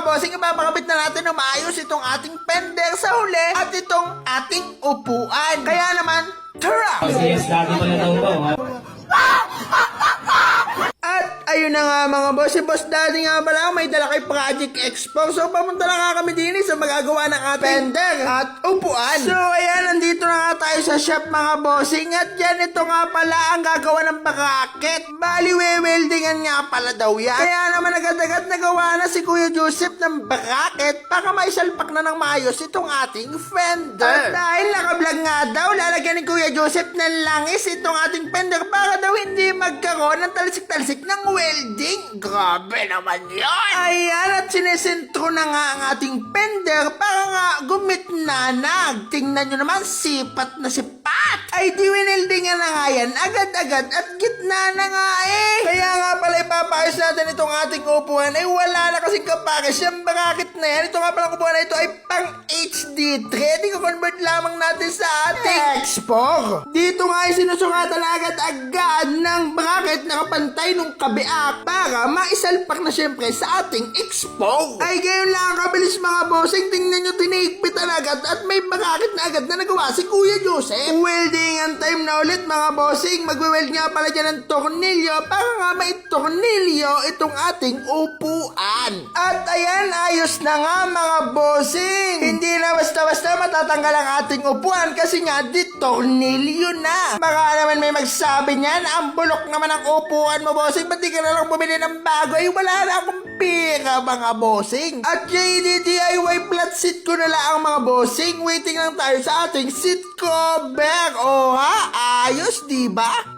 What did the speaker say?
bossing, ipapakabit na natin na maayos itong ating fender sa huli at itong ating upuan. Kaya naman, tara! Yes, dati ko na daw to. At ayun na nga mga boss, si Boss Daddy nga pala may dala kay Project Expo. So pamunta na nga kami din sa magagawa ng ating fender at upuan. So ayan, nandito na nga tayo sa shop mga bossing. At yan, ito nga pala ang gagawa ng bracket. Bali, weldingan nga pala daw yan. Kaya naman agad-agad nagawa na si Kuya Joseph ng bracket para maisalpak na ng maayos itong ating fender. At dahil nakablog nga daw, lalagyan ni Kuya Joseph ng langis itong ating fender para daw hindi magkaroon ng talsik-talsik ng welding. Grabe naman yun! Ayan, at sinesentro na nga ang ating fender para nga gumitnanag. Tingnan nyo naman, sipat na sipat. Ay di wineldingan na nga yan agad-agad at gitna na nga eh. Kaya nga pala ipapayos natin itong ating upuan ay wala na kasing kapares yung bracket na yan. Ito nga pala upuan na ito ay pang HD3. Di ko convert lamang natin sa ating Expo. Dito nga ay sinusungatan agad-agad ng bracket na kapantay nung kabiak para maisalpak na syempre sa ating Expo. Ay gayon lang kabilis mga bossing. Tingnan nyo, tinigpitan agad at may bracket na agad na nagawa si Kuya Joseph. Weldingan time na ulit mga bossing. Magwe-weld nga pala dyan ng tornilyo para nga maitornilyo itong ating upuan. At ayan, ayos na nga mga bossing. Hindi na basta-basta matatanggal ang ating upuan kasi nga di tornilyo na. Baka naman may magsabi niyan, ang bulok naman ang upuan mo bossing. Ba't di ka na lang bumili ng bago? Ay wala na akong pera mga bossing. At JD DIY flat seat ko na lang mga bossing. Waiting lang tayo sa ating seat cover. Oh ha, ayos diba?